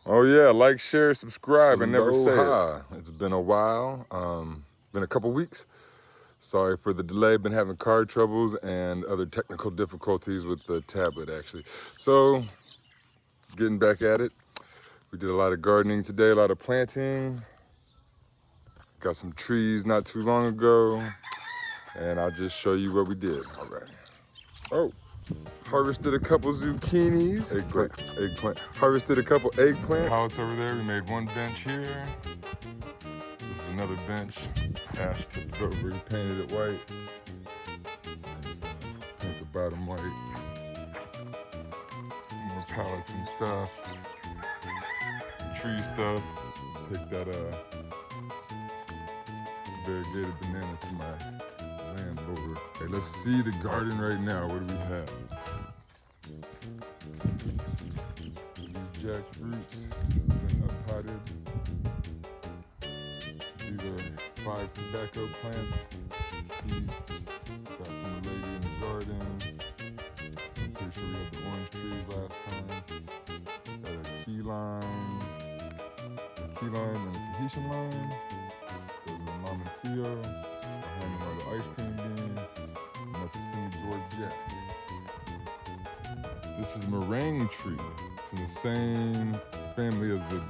Oh yeah, like, share, subscribe, and never say it. Aloha. It's been a while. Been a couple weeks. Sorry for the delay. Been having car troubles and other technical difficulties with the tablet, actually. So, getting back at it. We did a lot of gardening today, a lot of planting. Got some trees not too long ago, and I'll just show you what we did. All right. Oh, harvested a couple zucchinis. Eggplant. Harvested a couple eggplant. Pallets over there. We made one bench here. This is another bench. Ash tipped it over. He painted it white. He's gonna paint the bottom white. More pallets and stuff. Tree stuff. Take that variegated banana to my land over. Okay, let's see the garden right now. What do we have? These jackfruits been potted. These are 5 tobacco plants, seeds got from the lady in the garden. So I'm pretty sure we had the orange trees last time. Got a key lime and a Tahitian lime. There's a Mamancio, behind them are the ice cream bean, and that's a semi-dwarf jack. This is meringue tree. It's in the same family as the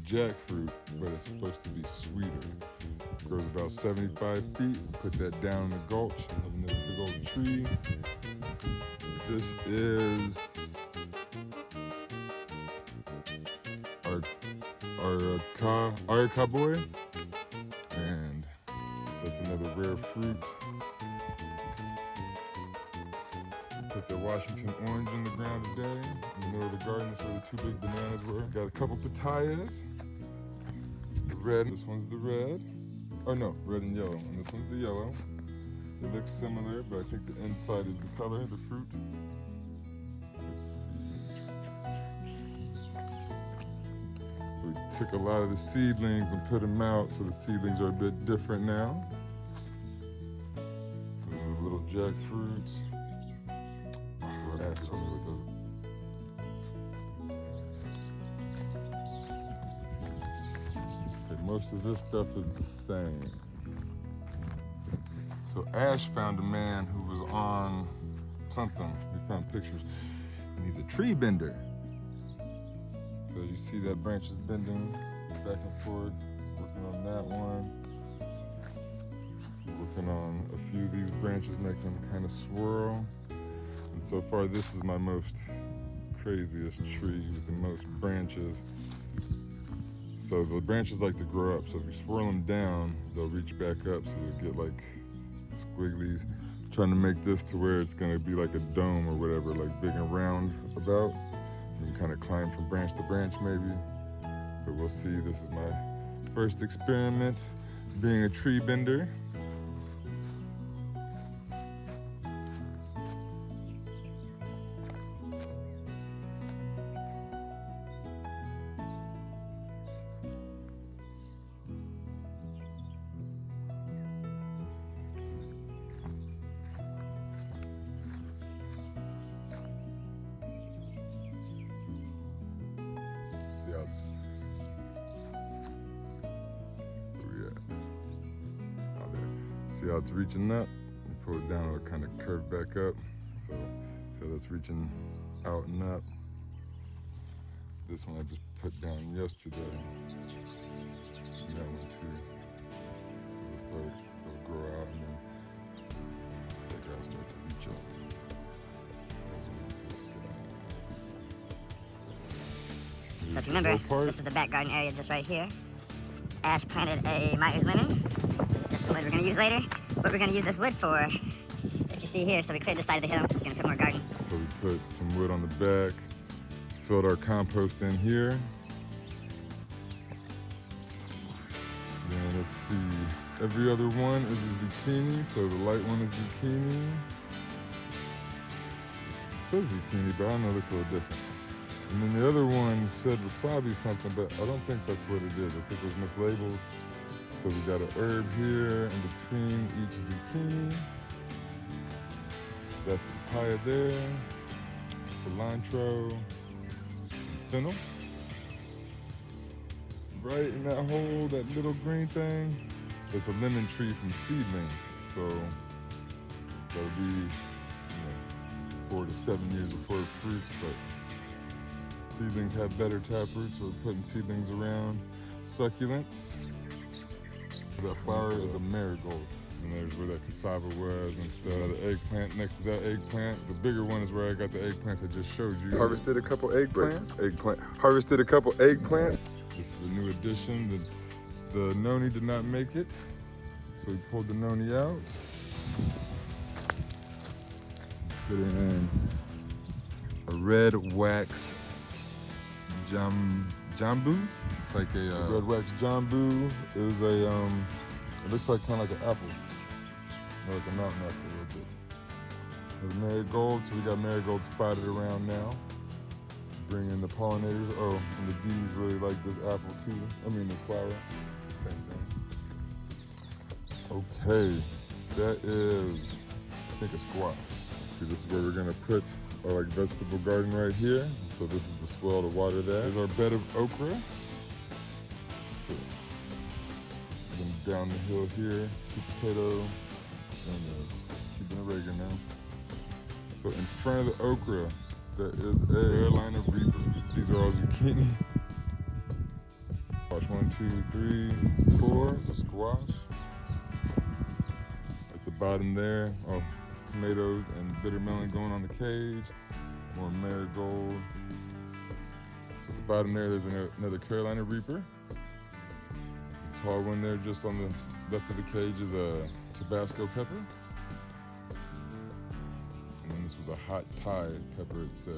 jackfruit, but it's supposed to be sweeter. It grows about 75 feet. Put that down in the gulch. Have another big old tree. This is our cowboy, and that's another rare fruit. Put the Washington orange in the ground today. In the middle of the garden, that's where the 2 big bananas were. Got a couple pitayas. The red, this one's the red. Oh no, red and yellow, and this one's the yellow. They look similar, but I think the inside is the color, the fruit. Let's see. So we took a lot of the seedlings and put them out, so the seedlings are a bit different now. Those are the little jackfruits. Ash told me what those. Okay, most of this stuff is the same. So Ash found a man who was on something. We found pictures, and he's a tree bender. So you see that branch is bending back and forth. Working on that one. Working on a few of these branches, making them kind of swirl. And so far, this is my most craziest tree with the most branches. So the branches like to grow up. So if you swirl them down, they'll reach back up. So you'll get like squigglies. I'm trying to make this to where it's gonna be like a dome or whatever, like big and round about. You can kind of climb from branch to branch maybe. But we'll see. This is my first experiment being a tree bender. See how it's, out there. See how it's reaching up? You pull it down, it'll kind of curve back up. So that's reaching out and up. This one I just put down yesterday. And that one too. So they'll grow out, and then that guy start to reach up. That's what this guy. So if you remember, this was the back garden area just right here. Ash planted a Myers lemon. It's just some wood we're going to use later. What we're going to use this wood for, if you see here, so we cleared this side of the hill. We're going to put more garden. So we put some wood on the back, filled our compost in here. Then let's see, every other one is a zucchini. So the light one is zucchini. It says zucchini, but I don't know, it looks a little different. And then the other one said wasabi something, but I don't think that's what it is. I think it was mislabeled. So we got an herb here in between each zucchini. That's papaya there, cilantro, fennel. right in that hole, that little green thing, that's a lemon tree from seedling. So that'll be 4 to 7 years before it fruits, but seedlings have better taproot, so we're putting seedlings around. Succulents. That flower is a marigold. And there's where that cassava was and stuff. The eggplant next to that eggplant. The bigger one is where I got the eggplants I just showed you. Harvested a couple eggplants. Harvested a couple eggplants. This is a new addition. The noni did not make it, so we pulled the noni out. Put in a red wax jambu. It's like a red wax jambu is a it looks like kind of like an apple, like a mountain apple a little bit. There's marigold, so we got marigold spotted around now. Bring in the pollinators. Oh, and the bees really like this apple too. I mean this flower. Same thing. Okay, that is, I think, a squash. See, this is where we're gonna put our vegetable garden right here. So this is the swell to water that. There's our bed of okra. So, then down the hill here, sweet potato, and Cuban oregano. So in front of the okra, there is a Carolina Reaper. These are all zucchini. Squash 1, 2, 3, 4 is a squash. At the bottom there, tomatoes and bitter melon going on the cage. More marigold. So at the bottom there's another Carolina Reaper. The tall one there just on the left of the cage is a Tabasco pepper. And then this was a hot Thai pepper, it said.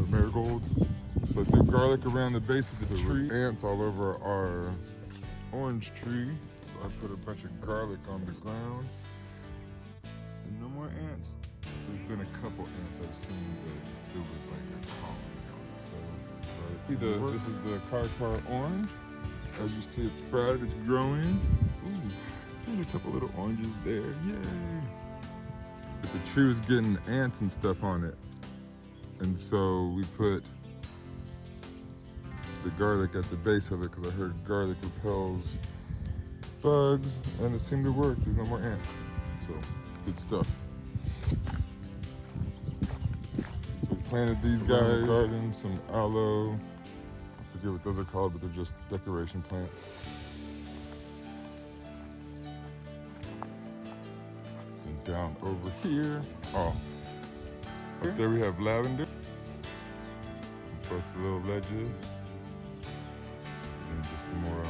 Marigold. So I threw garlic around the base of the tree. Ants all over our orange tree. So I put a bunch of garlic on the ground. And no more ants. There's been a couple ants I've seen, but it was like a colony on it. So see this is the car orange. As you see, it's sprouted, it's growing. Ooh, there's a couple little oranges there, yay. But the tree was getting ants and stuff on it. And so we put the garlic at the base of it because I heard garlic repels bugs, and it seemed to work. There's no more ants. So, good stuff. So we planted these guys in the garden, some aloe. I forget what those are called, but they're just decoration plants. And down over here, up there we have lavender, both the little ledges, and just some more of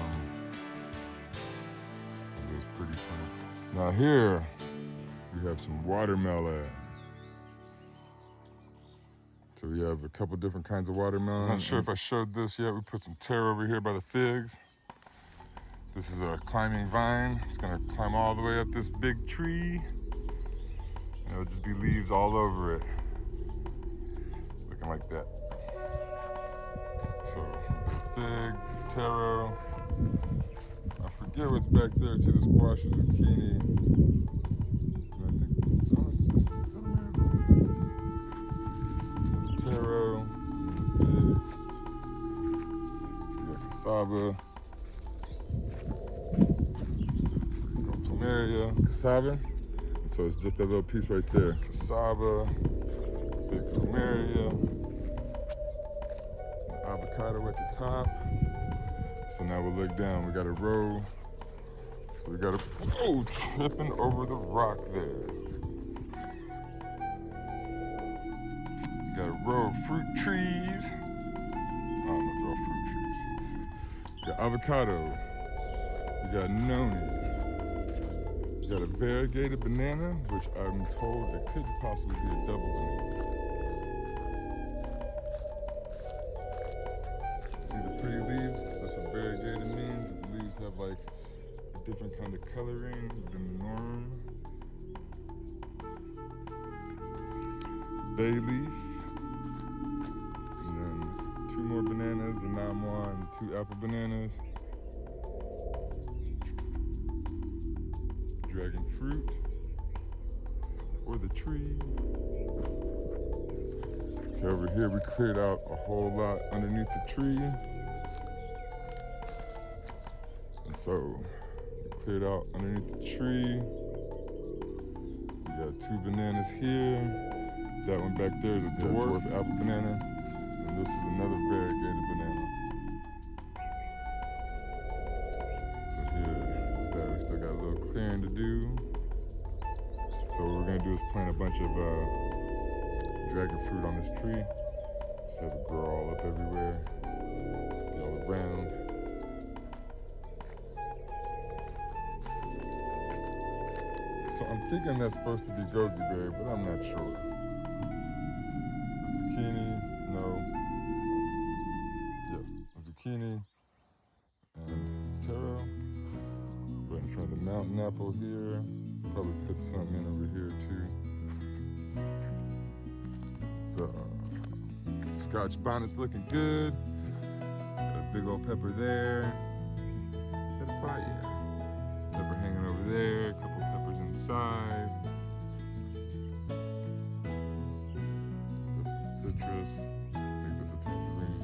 those pretty plants. Now here, we have some watermelon. So we have a couple different kinds of watermelon. So I'm not sure if I showed this yet. We put some taro over here by the figs. This is a climbing vine. It's gonna climb all the way up this big tree. And it'll just be leaves all over it. Like that. So, fig, taro. I forget what's back there too. The squash, zucchini. And I think this is a marigold. The taro, fig. We got cassava. Plumeria, cassava. And so it's just that little piece right there. Cassava, big plumeria. Avocado at the top. So now we'll look down. We got a row. So we got tripping over the rock there. We got a row of fruit trees. I don't know if they're all fruit trees. We got avocado. We got noni. We got a variegated banana, which I'm told it could possibly be a double banana. See the pretty leaves? That's what variegated means. The leaves have like a different kind of coloring than the norm. Bay leaf. And then 2 more bananas, the Namwa and the 2 apple bananas. dragon fruit or the tree. Okay, over here we cleared out a whole lot underneath the tree. And so we cleared out underneath the tree. We got 2 bananas here. That one back there is a dwarf apple banana. And this is another variegated banana. So here's that. We still got a little clearing to do. So what we're gonna do is plant a bunch of dragon fruit on this tree. Just have it grow all up everywhere, be all around. So I'm thinking that's supposed to be goji berry, but I'm not sure. The zucchini, no. Yeah, the zucchini and taro. Right in front of the mountain apple here. Probably put something in over here too. The Scotch bonnet's looking good. Got a big old pepper there. Got a fire, yeah. Some pepper hanging over there. A couple peppers inside. That's the citrus. I think that's a tangerine.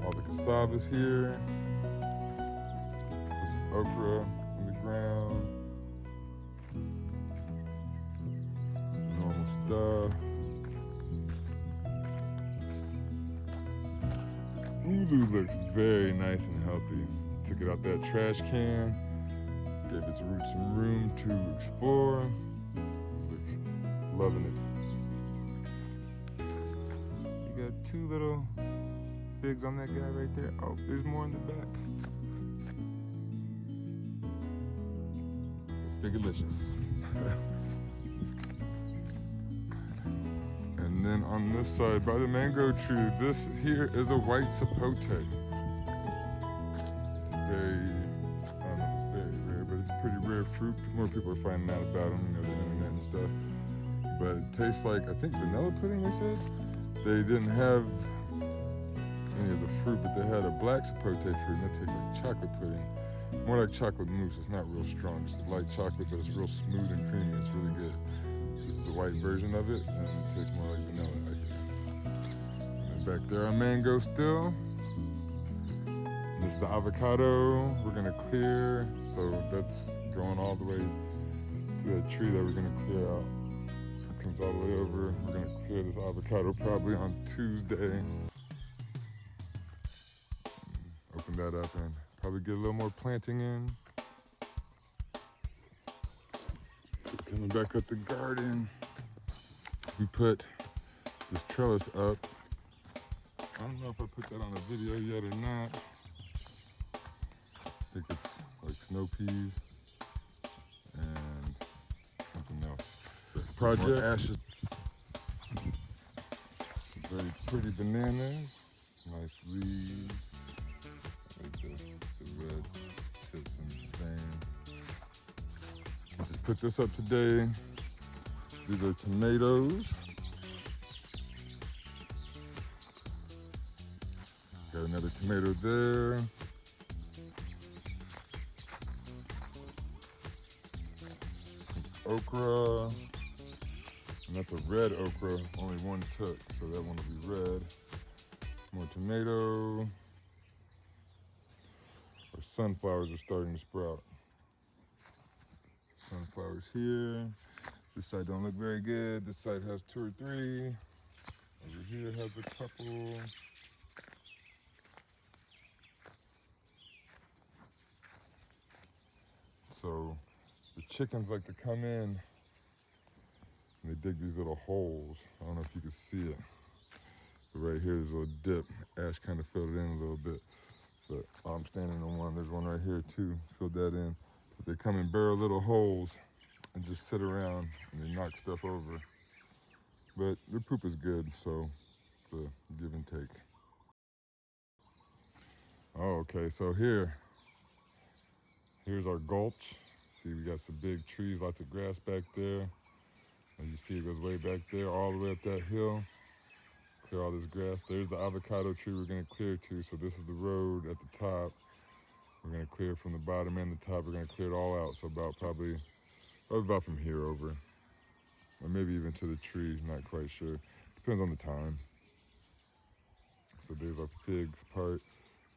All the cassavas here. Put some okra in the ground. Normal stuff. Ulu looks very nice and healthy. Took it out that trash can, gave its roots some room to explore. Looks loving it. You got 2 little figs on that guy right there. Oh, there's more in the back. So figalicious. And then on this side, by the mango tree, this here is a white sapote. It's very, I don't know if it's very rare, but it's a pretty rare fruit. More people are finding out about them, the internet and stuff. But it tastes like, I think vanilla pudding, they said. They didn't have any of the fruit, but they had a black sapote fruit, and that tastes like chocolate pudding. More like chocolate mousse. It's not real strong, just a light chocolate, but it's real smooth and creamy. It's really good. This is the white version of it, and it tastes more like vanilla, I guess. And back there, our mango still. And this is the avocado we're gonna clear. So that's going all the way to that tree that we're gonna clear out. It comes all the way over. We're gonna clear this avocado probably on Tuesday. Open that up and probably get a little more planting in. Coming back up the garden, we put this trellis up. I don't know if I put that on a video yet or not. I think it's like snow peas and something else. Project ashes. Some very pretty bananas, nice leaves. Like the red tips and vein. Just put this up today. These are tomatoes. Got another tomato there. Some okra. And that's a red okra, only one took, so that one will be red. More tomato. Our sunflowers are starting to sprout. Sunflowers here. This side don't look very good. This side has 2 or 3. Over here has a couple. So the chickens like to come in and they dig these little holes. I don't know if you can see it, but right here there's a little dip. Ash kind of filled it in a little bit, but I'm standing on one. There's one right here too, filled that in. But they come and burrow little holes and just sit around and they knock stuff over. But their poop is good, so the give and take. Oh, okay, so here's our gulch. See, we got some big trees, lots of grass back there. As you see, it goes way back there, all the way up that hill. Clear all this grass. There's the avocado tree we're gonna clear too. So this is the road at the top. We're gonna clear from the bottom and the top. We're gonna clear it all out. So about probably about from here over, or maybe even to the tree. Not quite sure. Depends on the time. So there's our figs part.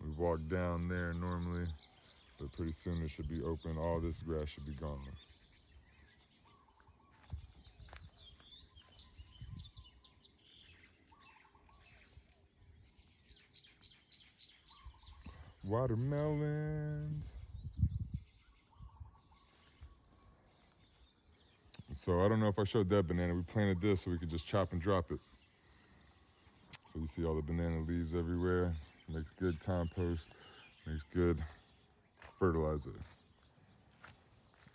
We walk down there normally, but pretty soon it should be open. All this grass should be gone. Watermelons. So I don't know if I showed that banana. We planted this so we could just chop and drop it. So you see all the banana leaves everywhere. Makes good compost, makes good fertilizer.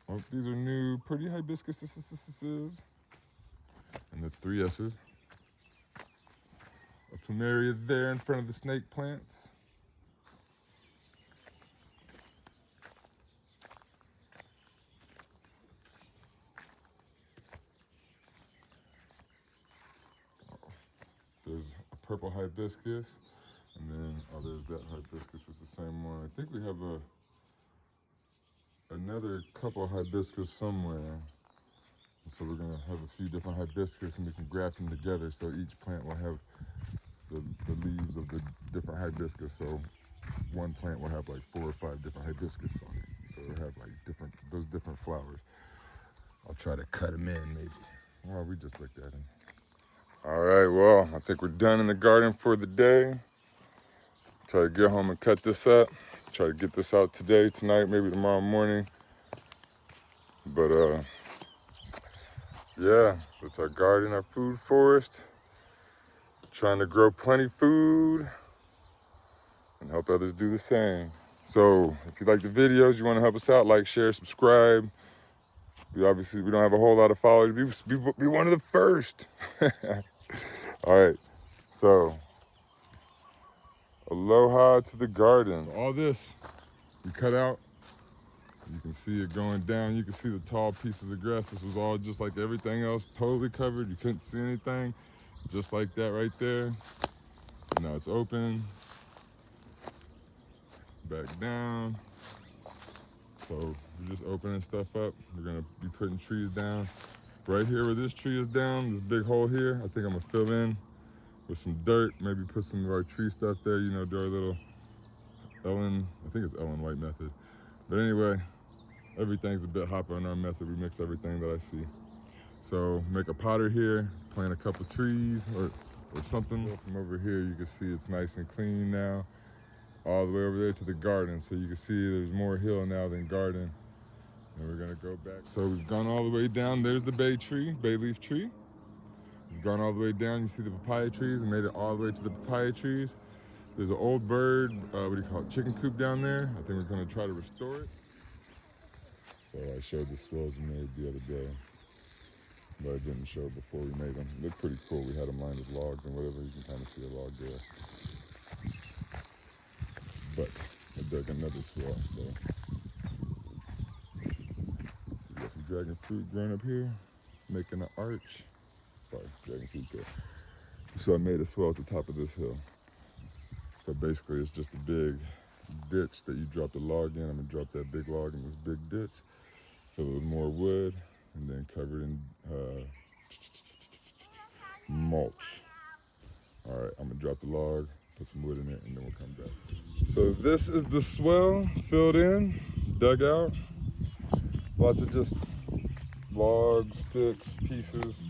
Oh, these are new pretty hibiscuses. And that's 3 S's. A plumeria there in front of the snake plants. There's a purple hibiscus, and then there's that hibiscus. It's the same one. I think we have another couple hibiscus somewhere. So we're gonna have a few different hibiscus, and we can graft them together. So each plant will have the leaves of the different hibiscus. So one plant will have like 4 or 5 different hibiscus on it. So it'll have like those different flowers. I'll try to cut them in maybe. Well, we just looked at them. All right, well, I think we're done in the garden for the day. Try to get home and cut this up. Try to get this out today, tonight, maybe tomorrow morning. But yeah, that's our garden, our food forest. Trying to grow plenty food and help others do the same. So if you like the videos, you want to help us out, like, share, subscribe. We don't have a whole lot of followers. Be one of the first. All right, so aloha to the garden. So all this we cut out. You can see it going down. You can see the tall pieces of grass. This was all just like everything else, totally covered. You couldn't see anything, just like that right there. Now it's open. Back down. So we're just opening stuff up. We're gonna be putting trees down. Right here where this tree is down, this big hole here, I think I'm gonna fill in with some dirt, maybe put some of our tree stuff there, do our little I think it's Ellen White method. But anyway, everything's a bit hopper in our method. We mix everything that I see. So make a potter here, plant a couple trees or something. From over here, you can see it's nice and clean now. All the way over there to the garden. So you can see there's more hill now than garden. And we're gonna go back. So we've gone all the way down. There's the bay leaf tree. We've gone all the way down. You see the papaya trees and made it all the way to the papaya trees. There's an old bird, chicken coop down there. I think we're gonna try to restore it. So I showed the swells we made the other day, but I didn't show it before we made them. They look pretty cool. We had them lined with logs and whatever. You can kind of see a log there. But I dug another swell, so. We got some dragon fruit growing up here, making an arch. Sorry, dragon fruit there. So I made a swell at the top of this hill. So basically it's just a big ditch that you drop the log in. I'm gonna drop that big log in this big ditch, fill it with more wood, and then cover it in mulch. All right, I'm gonna drop the log, put some wood in it, and then we'll come back. So this is the swell filled in, dug out. Lots of just logs, sticks, pieces.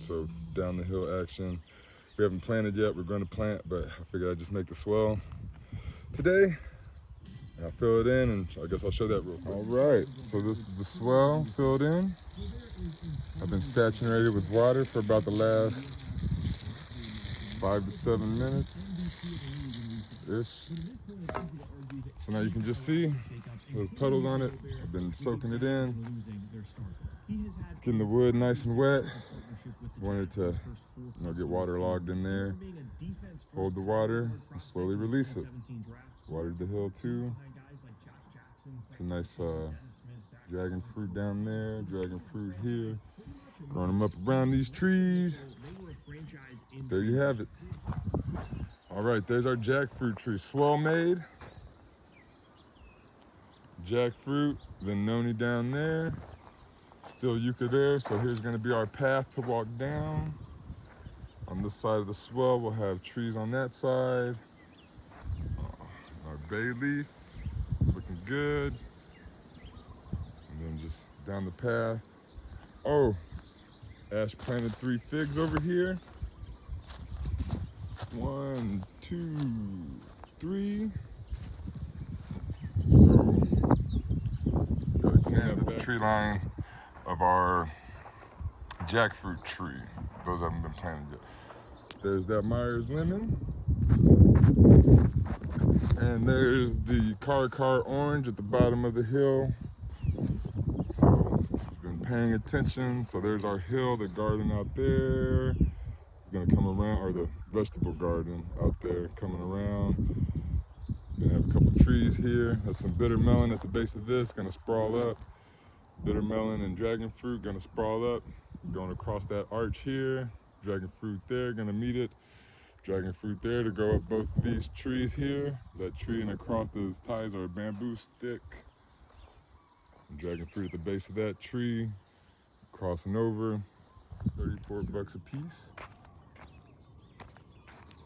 so down the hill action. We haven't planted yet, we're going to plant, but I figured I'd just make the swell today. And I'll fill it in, and I guess I'll show that real quick. All right, so this is the swell filled in. I've been saturated with water for about the last 5 to 7 minutes-ish. So now you can just see those puddles on it. I've been soaking it in, getting the wood nice and wet. Wanted to get waterlogged in there, hold the water, and slowly release it. Watered the hill too. It's a nice dragon fruit down there, dragon fruit here. Growing them up around these trees. There you have it. All right, there's our jackfruit tree. Swell made. Jackfruit, then noni down there. Still yucca there, so here's gonna be our path to walk down. On this side of the swell, we'll have trees on that side. Our bay leaf, looking good. And then just down the path. Oh, Ash planted 3 figs over here. 1, 2, 3. So, gotta clean up the tree line of our jackfruit tree. Those haven't been planted yet. There's that Myers lemon. And there's the car orange at the bottom of the hill. So, been paying attention. So there's our hill, the garden out there. We're gonna come around, or the vegetable garden out there coming around. Gonna have a couple trees here. There's some bitter melon at the base of this, gonna sprawl up. Bitter melon and dragon fruit gonna sprawl up. Going across that arch here. Dragon fruit there, gonna meet it. Dragon fruit there to go up both of these trees here. That tree and across those ties are a bamboo stick. Dragon fruit at the base of that tree. Crossing over, 34 bucks a piece.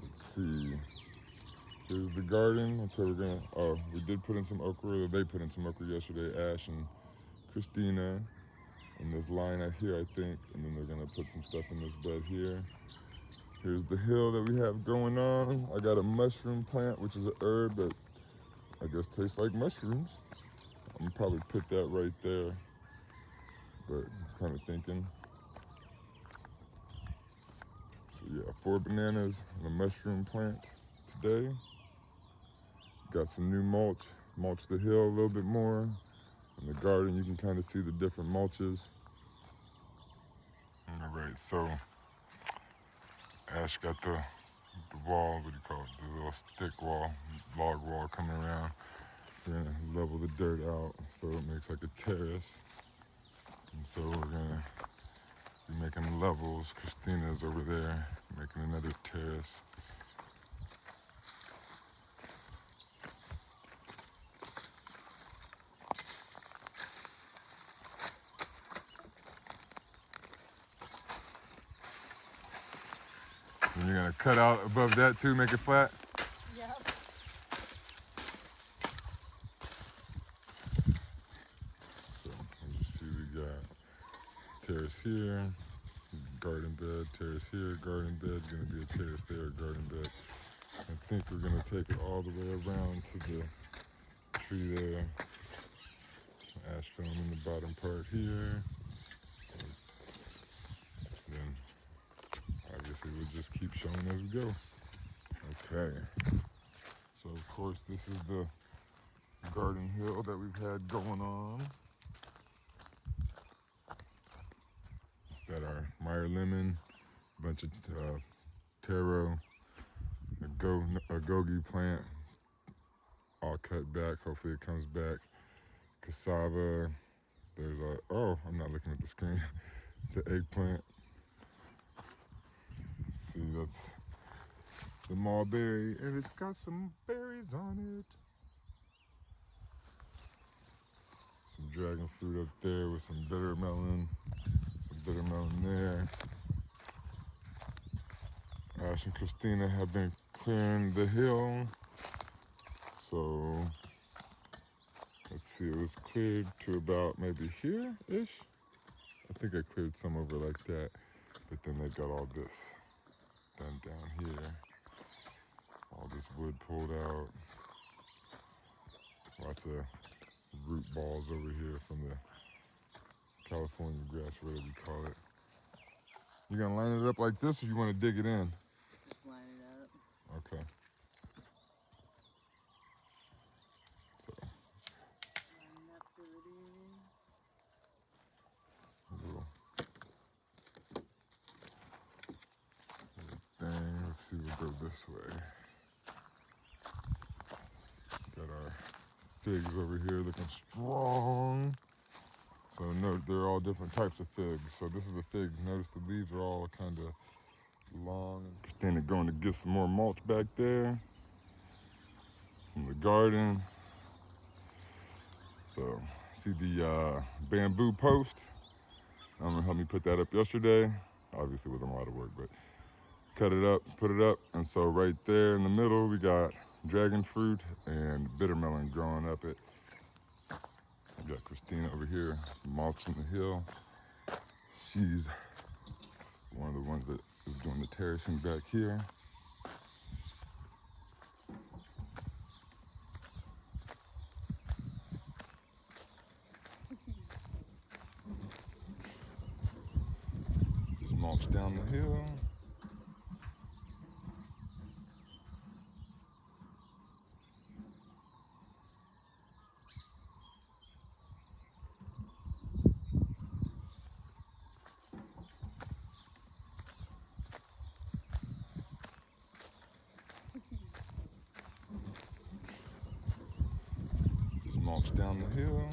Let's see. Here's the garden. Okay, we did put in some okra. They put in some okra yesterday, Ash and Christina. In this line out here, I think. And then they're gonna put some stuff in this bed here. Here's the hill that we have going on. I got a mushroom plant, which is an herb that I guess tastes like mushrooms. I'm gonna probably put that right there, but I'm kind of thinking. So yeah, 4 bananas and a mushroom plant today. Got some new mulch the hill a little bit more. In the garden, you can kind of see the different mulches. All right, so Ash got the wall, what do you call it, the little stick wall, log wall coming around. We're gonna level the dirt out so it makes like a terrace. And so we're gonna be making levels. Christina's over there making another terrace. And you're gonna cut out above that too, make it flat? Yep. So as you see, we got terrace here, garden bed, terrace here, garden bed, gonna be a terrace there, garden bed. I think we're gonna take it all the way around to the tree there. Ash film in the bottom part here. Then obviously we'll just keep showing as we go. Okay. So of course this is the garden hill that we've had going on. It's got our Meyer lemon, a bunch of taro, a gogi plant, all cut back. Hopefully it comes back. Cassava. There's our, oh, I'm not looking at the screen. The eggplant. Let's see, that's the mulberry, and it's got some berries on it. Some dragon fruit up there with some bitter melon there. Ash and Christina have been clearing the hill. So let's see, it was cleared to about maybe here-ish. I think I cleared some over like that. But then they've got all this done down here. All this wood pulled out. Lots of root balls over here from the California grass, whatever you call it. You gonna line it up like this, or you want to dig it in? Just line it up. Okay. So Line it up, fill it in. little thing. Let's see. We'll go this way. Got our figs over here looking strong. So note they're all different types of figs. So this is a fig. Notice the leaves are all kind of long. Christina going to get some more mulch back there from the garden. So see the bamboo post? Helped me put that up yesterday. Obviously it wasn't a lot of work, but cut it up, put it up. And so right there in the middle, we got dragon fruit and bitter melon growing up it. I got Christina over here mulching the hill. She's one of the ones that is doing the terracing back here. Just mulch down the hill. Just mulch down the hill.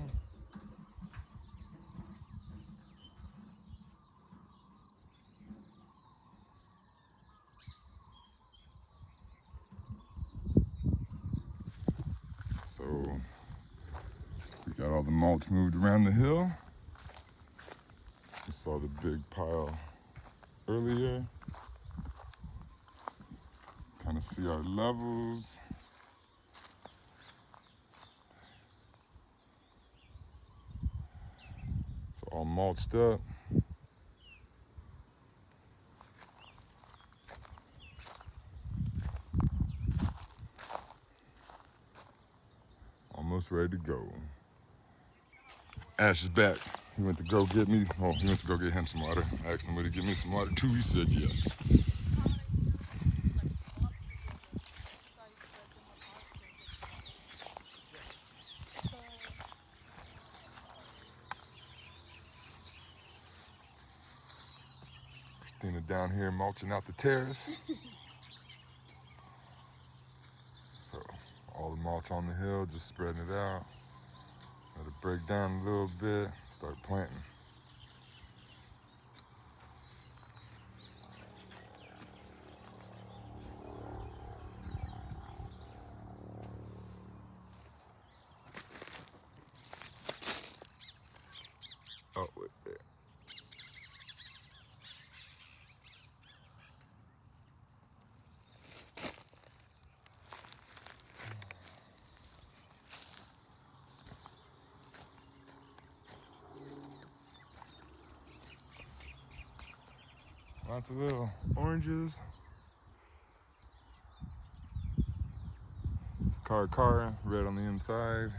So we got all the mulch moved around the hill. We saw the big pile earlier. Kind of see our levels. So all mulched up. Almost ready to go. Ash is back. He went to go get me, he went to go get him some water. I asked him would he give me some water too. He said yes. Christina down here mulching out the terrace. So all the mulch on the hill, just spreading it out. Let it break down a little bit, start planting. Oh, wait there. Lots of little oranges. Car, red on the inside.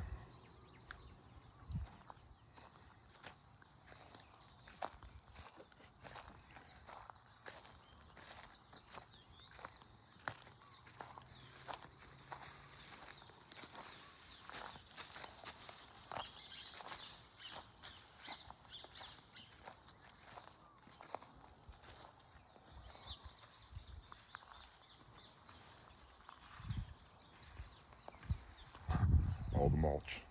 All the mulch.